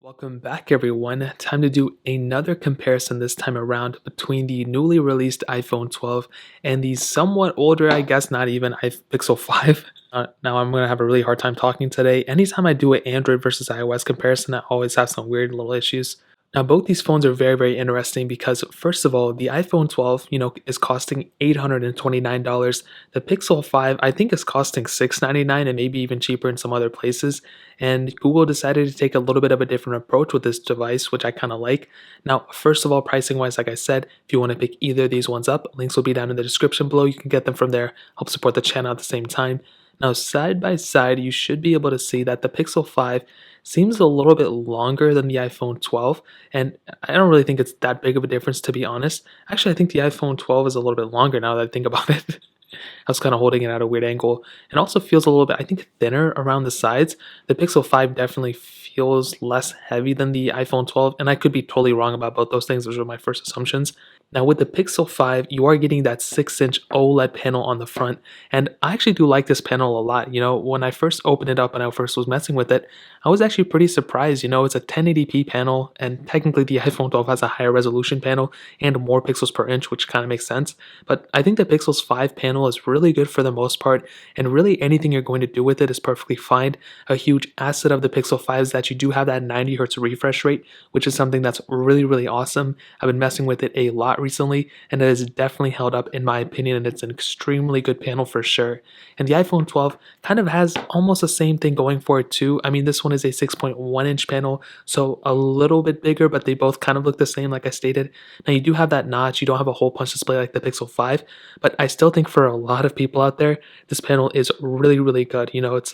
Welcome back, everyone. Time to do another comparison this time around between the newly released iPhone 12 and the somewhat older, I guess not even, Pixel 5. Now, I'm going to have a really hard time talking today. Anytime I do an Android versus iOS comparison, I always have some weird little issues. Now, both these phones are very, very interesting because, first of all, the iPhone 12, is costing $829. The Pixel 5, I think, is costing $699 and maybe even cheaper in some other places. And Google decided to take a little bit of a different approach with this device, which I kind of like. Now, first of all, pricing wise, like I said, if you want to pick either of these ones up, links will be down in the description below. You can get them from there, help support the channel at the same time. Now, side by side, you should be able to see that the Pixel 5 seems a little bit longer than the iPhone 12, and I don't really think it's that big of a difference, to be honest. Actually, I think the iPhone 12 is a little bit longer now that I think about it. I was kind of holding it at a weird angle. It also feels a little bit, I think, thinner around the sides. The Pixel 5 definitely feels less heavy than the iPhone 12, and I could be totally wrong about both those things. Those are my first assumptions. Now, with the Pixel 5, you are getting that 6-inch OLED panel on the front, and I actually do like this panel a lot. When I first opened it up and I first was messing with it, I was actually pretty surprised. It's a 1080p panel, and technically the iPhone 12 has a higher resolution panel and more pixels per inch, which kind of makes sense. But I think the Pixel's 5 panel is really good for the most part, and really anything you're going to do with it is perfectly fine. A huge asset of the Pixel 5 is that you do have that 90 hertz refresh rate, which is something that's really, really awesome. I've been messing with it a lot recently, and it has definitely held up in my opinion, and it's an extremely good panel for sure. And the iPhone 12 kind of has almost the same thing going for it too. I mean, this one is a 6.1 inch panel, so a little bit bigger, but they both kind of look the same like I stated. Now, you do have that notch, you don't have a hole punch display like the Pixel 5, but I still think for a lot of people out there, this panel is really, really good. It's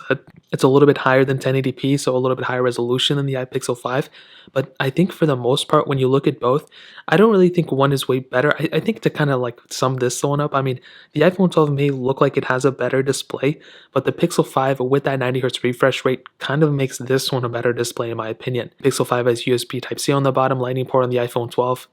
a little bit higher than 1080p, so a little bit higher resolution than the iPixel 5, but I think for the most part, when you look at both, I don't really think one is way better. I think to kind of like sum this one up, I mean, the iPhone 12 may look like it has a better display, but the Pixel 5 with that 90 hertz refresh rate kind of makes this one a better display in my opinion. Pixel 5 has USB Type-C on the bottom, Lightning port on the iPhone 12.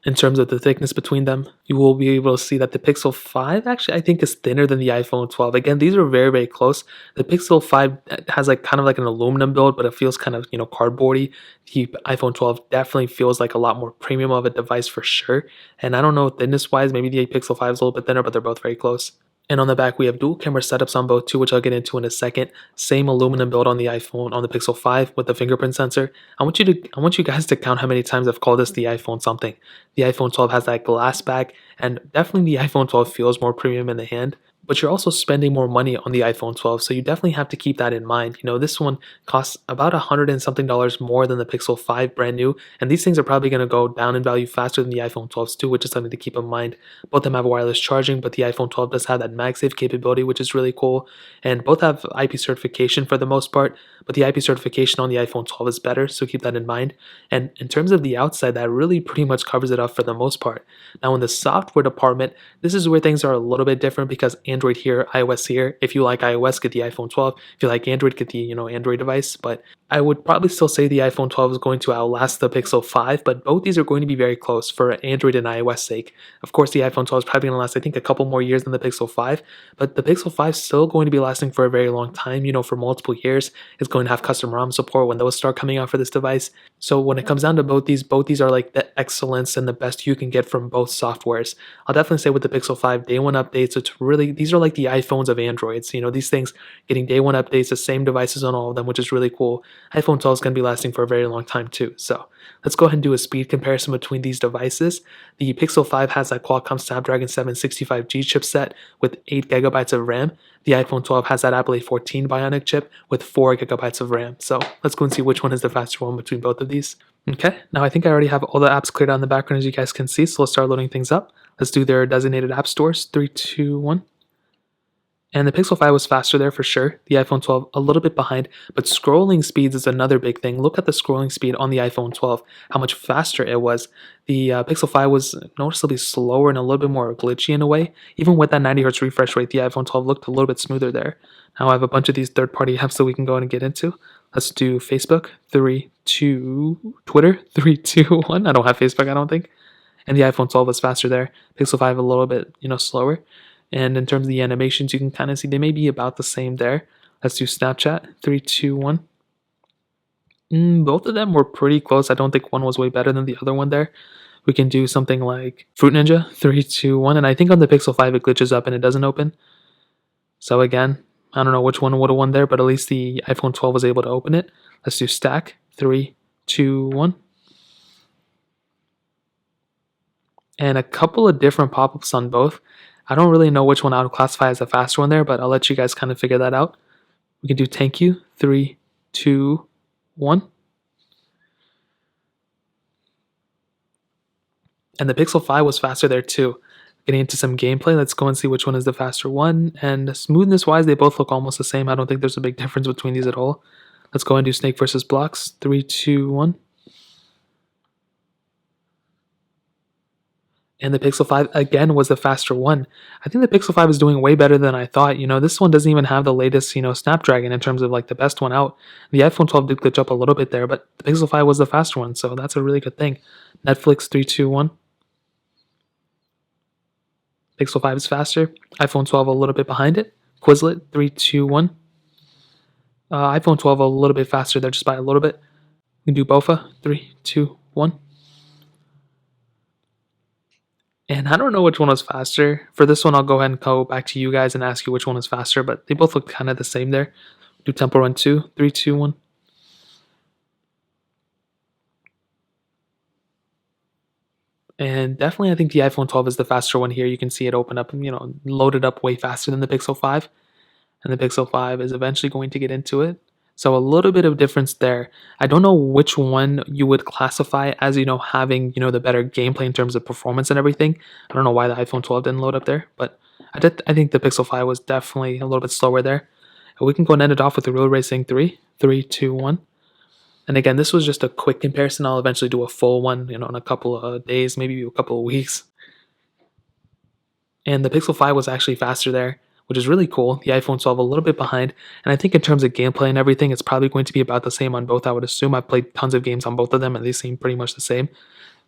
In terms of the thickness between them, you will be able to see that the Pixel 5 actually I think is thinner than the iPhone 12. Again, these are very, very close. The Pixel 5 has like kind of like an aluminum build, but it feels kind of, cardboardy. The iPhone 12 definitely feels like a lot more premium of a device for sure. And I don't know, thickness wise, maybe the Pixel 5 is a little bit thinner, but they're both very close. And on the back, we have dual camera setups on both too, which I'll get into in a second. Same aluminum build on the iPhone, on the Pixel 5 with the fingerprint sensor. I want you guys to count how many times I've called this the iPhone something. The iPhone 12 has that glass back, and definitely the iPhone 12 feels more premium in the hand. But you're also spending more money on the iPhone 12, so you definitely have to keep that in mind. This one costs about $100 and something more than the Pixel 5 brand new, and these things are probably going to go down in value faster than the iPhone 12s too, which is something to keep in mind. Both of them have wireless charging, but the iPhone 12 does have that MagSafe capability, which is really cool, and both have IP certification for the most part, but the IP certification on the iPhone 12 is better, so keep that in mind. And in terms of the outside, that really pretty much covers it up for the most part. Now, in the software department, this is where things are a little bit different because Android here, iOS here. If you like iOS, get the iPhone 12. If you like Android, get the Android device. But I would probably still say the iPhone 12 is going to outlast the Pixel 5, but both these are going to be very close for Android and iOS sake. Of course, the iPhone 12 is probably going to last, I think, a couple more years than the Pixel 5, but the Pixel 5 is still going to be lasting for a very long time, for multiple years. It's going to have custom ROM support when those start coming out for this device. So when it comes down to both these are like the excellence and the best you can get from both softwares. I'll definitely say with the Pixel 5 day one updates, these are like the iPhones of Androids. These things getting day one updates, the same devices on all of them, which is really cool. iPhone 12 is going to be lasting for a very long time too. So let's go ahead and do a speed comparison between these devices. The Pixel 5 has that Qualcomm Snapdragon 765G chipset with 8 gigabytes of RAM. The iPhone 12 has that Apple A14 Bionic chip with 4 gigabytes of RAM. So let's go and see which one is the faster one between both of these. Okay, now I think I already have all the apps cleared out in the background as you guys can see, so let's start loading things up. Let's do their designated app stores. 3, 2, 1. And the Pixel 5 was faster there for sure. The iPhone 12 a little bit behind, but scrolling speeds is another big thing. Look at the scrolling speed on the iPhone 12, how much faster it was. The Pixel 5 was noticeably slower and a little bit more glitchy in a way. Even with that 90 hertz refresh rate, the iPhone 12 looked a little bit smoother there. Now I have a bunch of these third-party apps that we can go and get into. Let's do Facebook, 3, 2, Twitter, 3, 2, 1. I don't have Facebook, I don't think. And the iPhone 12 was faster there. Pixel 5 a little bit, slower. And in terms of the animations, you can kind of see they may be about the same there. Let's do Snapchat. 3, 2, 1. Both of them were pretty close. I don't think one was way better than the other one there. We can do something like Fruit Ninja, 3, 2, 1, and I think on the Pixel 5 it glitches up and it doesn't open. So again, I don't know which one would have won there, but at least the iPhone 12 was able to open it. Let's do stack, 3, 2, 1. And a couple of different pop-ups on both. I don't really know which one I would classify as a faster one there, but I'll let you guys kind of figure that out. We can do thank you, 3, 2, 1. And the Pixel 5 was faster there too. Getting into some gameplay, let's go and see which one is the faster one. And smoothness wise, they both look almost the same. I don't think there's a big difference between these at all. Let's go and do Snake versus Blocks. 3, 2, 1. And the Pixel 5 again was the faster one. I think the Pixel 5 is doing way better than I thought. This one doesn't even have the latest, Snapdragon in terms of like the best one out. The iPhone 12 did glitch up a little bit there, but the Pixel 5 was the faster one, so that's a really good thing. Netflix 3, 2, 1. Pixel 5 is faster. iPhone 12 a little bit behind it. Quizlet 3, 2, 1. iPhone 12 a little bit faster there, just by a little bit. We can do Bofa 3, 2, 1. And I don't know which one was faster. For this one, I'll go ahead and go back to you guys and ask you which one is faster, but they both look kind of the same there. Do Temple Run 2, 3, 2, 1. And definitely, I think the iPhone 12 is the faster one here. You can see it open up, loaded up way faster than the Pixel 5. And the Pixel 5 is eventually going to get into it. So a little bit of difference there. I don't know which one you would classify as, having, the better gameplay in terms of performance and everything. I don't know why the iPhone 12 didn't load up there, but I think the Pixel 5 was definitely a little bit slower there. And we can go and end it off with the Real Racing 3, 3, 2, 1. And again, this was just a quick comparison. I'll eventually do a full one, in a couple of days, maybe a couple of weeks. And the Pixel 5 was actually faster there, which is really cool. The iPhone 12 a little bit behind. And I think in terms of gameplay and everything, it's probably going to be about the same on both, I would assume. I've played tons of games on both of them, and they seem pretty much the same.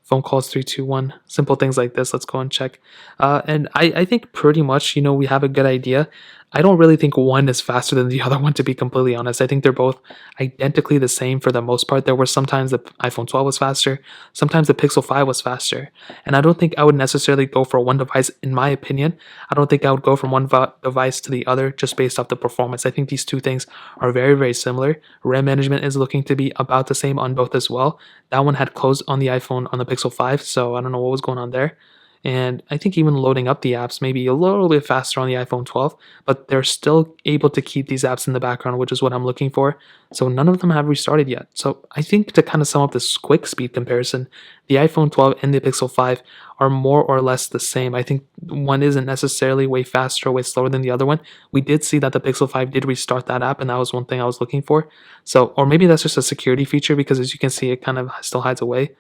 Phone calls 3, 2, 1. Simple things like this. Let's go and check. And I think pretty much, we have a good idea. I don't really think one is faster than the other one, to be completely honest. I think they're both identically the same for the most part. There were sometimes the iPhone 12 was faster, sometimes the Pixel 5 was faster. And I don't think I would necessarily go for one device, in my opinion. I don't think I would go from one device to the other just based off the performance. I think these two things are very, very similar. RAM management is looking to be about the same on both as well. That one had closed on the iPhone on the Pixel 5, so I don't know what was going on there. And I think even loading up the apps may be a little bit faster on the iPhone 12, but they're still able to keep these apps in the background, which is what I'm looking for. So none of them have restarted yet. So I think to kind of sum up this quick speed comparison, the iPhone 12 and the Pixel 5 are more or less the same. I think one isn't necessarily way faster or way slower than the other one. We did see that the Pixel 5 did restart that app, and that was one thing I was looking for. So, or maybe that's just a security feature, because as you can see, it kind of still hides away.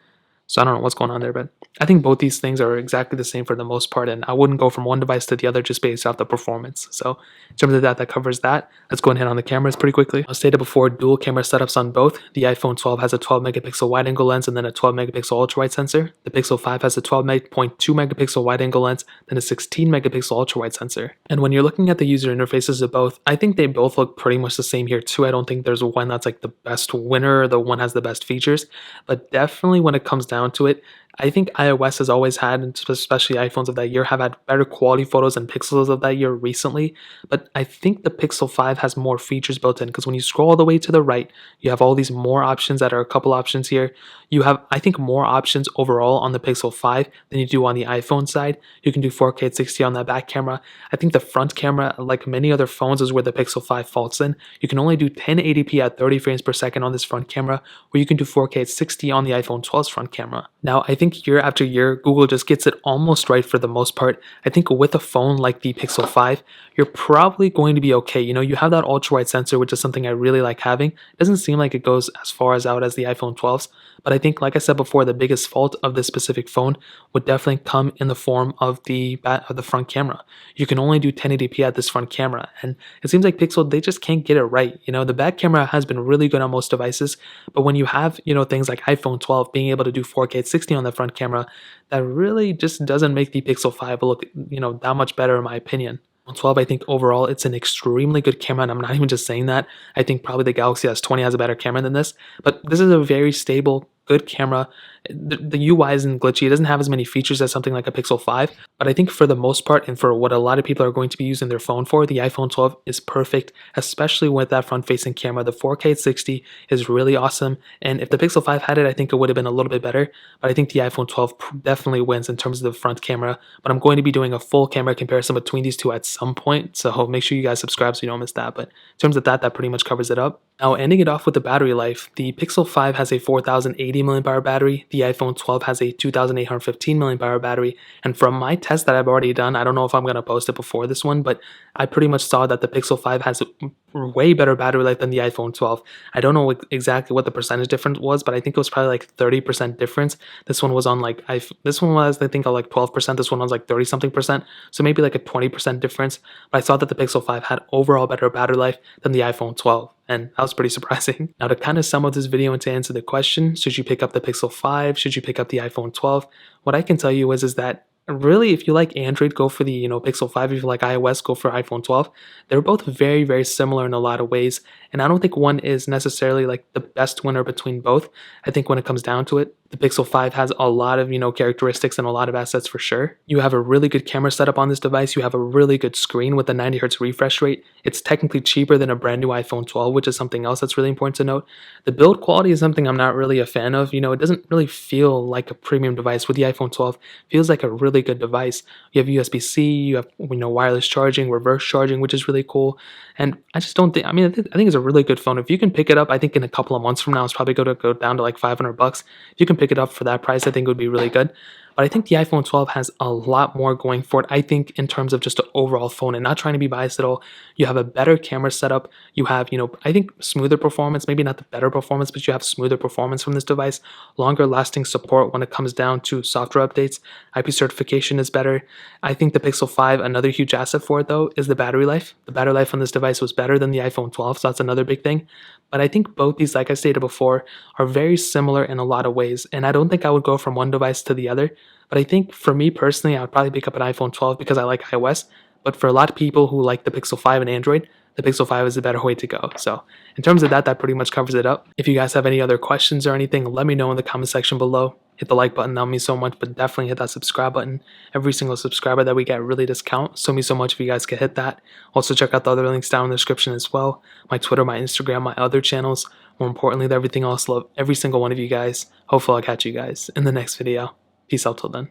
So I don't know what's going on there, but I think both these things are exactly the same for the most part, and I wouldn't go from one device to the other just based off the performance. So in terms of that covers that. Let's go and hit on the cameras pretty quickly. I stated before, dual camera setups on both. The iPhone 12 has a 12 megapixel wide angle lens and then a 12 megapixel ultra wide sensor. The Pixel 5 has a 12.2 megapixel wide angle lens, then a 16 megapixel ultra wide sensor. And when you're looking at the user interfaces of both, I think they both look pretty much the same here too. I don't think there's one that's like the best winner or the one has the best features, but definitely when it comes down to it, I think iOS has always had, and especially iPhones of that year, have had better quality photos than Pixels of that year recently. But I think the Pixel 5 has more features built in, because when you scroll all the way to the right, you have all these more options that are a couple options here. You have, I think, more options overall on the Pixel 5 than you do on the iPhone side. You can do 4K at 60 on that back camera. I think the front camera, like many other phones, is where the Pixel 5 faults in. You can only do 1080p at 30 frames per second on this front camera, where you can do 4K at 60 on the iPhone 12's front camera. Now, I think year after year, Google just gets it almost right for the most part. I think with a phone like the Pixel 5, you're probably going to be okay. You have that ultra-wide sensor, which is something I really like having. It doesn't seem like it goes as far out as the iPhone 12s, but I think, like I said before, the biggest fault of this specific phone would definitely come in the form of the front camera. You can only do 1080p at this front camera, and it seems like Pixel, they just can't get it right. The back camera has been really good on most devices, but when you have, things like iPhone 12 being able to do 4K at 60 on the front camera, that really just doesn't make the Pixel 5 look, that much better in my opinion. 12, I think overall it's an extremely good camera, and I'm not even just saying that. I think probably the Galaxy S20 has a better camera than this, but this is a very stable, good camera. The UI isn't glitchy. It doesn't have as many features as something like a Pixel 5, but I think for the most part and for what a lot of people are going to be using their phone for, the iPhone 12 is perfect, especially with that front-facing camera. The 4K at 60 is really awesome, and if the Pixel 5 had it, I think it would have been a little bit better, but I think the iPhone 12 definitely wins in terms of the front camera. But I'm going to be doing a full camera comparison between these two at some point, so make sure you guys subscribe so you don't miss that. But in terms of that pretty much covers it up. Now, ending it off with the battery life, the Pixel 5 has a 4080 mAh battery, the iPhone 12 has a 2815 mAh battery, and from my test that I've already done, I don't know if I'm going to post it before this one, but I pretty much saw that the Pixel 5 has a way better battery life than the iPhone 12. I don't know exactly what the percentage difference was, but I think it was probably like 30% difference. This one was on like, this one was I think like 12%, this one was like 30 something percent, so maybe like a 20% difference, but I saw that the Pixel 5 had overall better battery life than the iPhone 12. And that was pretty surprising. Now, to kind of sum up this video and to answer the question, should you pick up the Pixel 5? Should you pick up the iPhone 12? What I can tell you is that really, if you like Android, go for the Pixel 5. If you like iOS, go for iPhone 12. They're both very, very similar in a lot of ways, and I don't think one is necessarily like the best winner between both. I think when it comes down to it, the Pixel 5 has a lot of characteristics and a lot of assets for sure. You have a really good camera setup on this device. You have a really good screen with a 90 Hz refresh rate. It's technically cheaper than a brand new iPhone 12, which is something else that's really important to note. The build quality is something I'm not really a fan of. It doesn't really feel like a premium device. With the iPhone 12, it feels like a really good device. You have USB-C, you have wireless charging, reverse charging, which is really cool. And I just don't think, I think it's a really good phone. If you can pick it up, I think in a couple of months from now, it's probably going to go down to like $500. If you can pick it up for that price, I think it would be really good. But I think the iPhone 12 has a lot more going for it, I think, in terms of just an overall phone, and not trying to be biased at all. You have a better camera setup. You have, I think smoother performance, maybe not the better performance, but you have smoother performance from this device, longer lasting support when it comes down to software updates. IP certification is better. I think the Pixel 5, another huge asset for it though, is the battery life. The battery life on this device was better than the iPhone 12, so that's another big thing. But I think both these, like I stated before, are very similar in a lot of ways, and I don't think I would go from one device to the other. But I think for me personally, I would probably pick up an iPhone 12 because I like iOS. But for a lot of people who like the Pixel 5 and Android, the Pixel 5 is a better way to go. So in terms of that pretty much covers it up. If you guys have any other questions or anything, let me know in the comment section below. Hit the like button, that means so much, but definitely hit that subscribe button. Every single subscriber that we get really does count, so it means so much if you guys could hit that. Also check out the other links down in the description as well. My Twitter, my Instagram, my other channels. More importantly than everything else, love every single one of you guys. Hopefully I'll catch you guys in the next video. Peace out till then.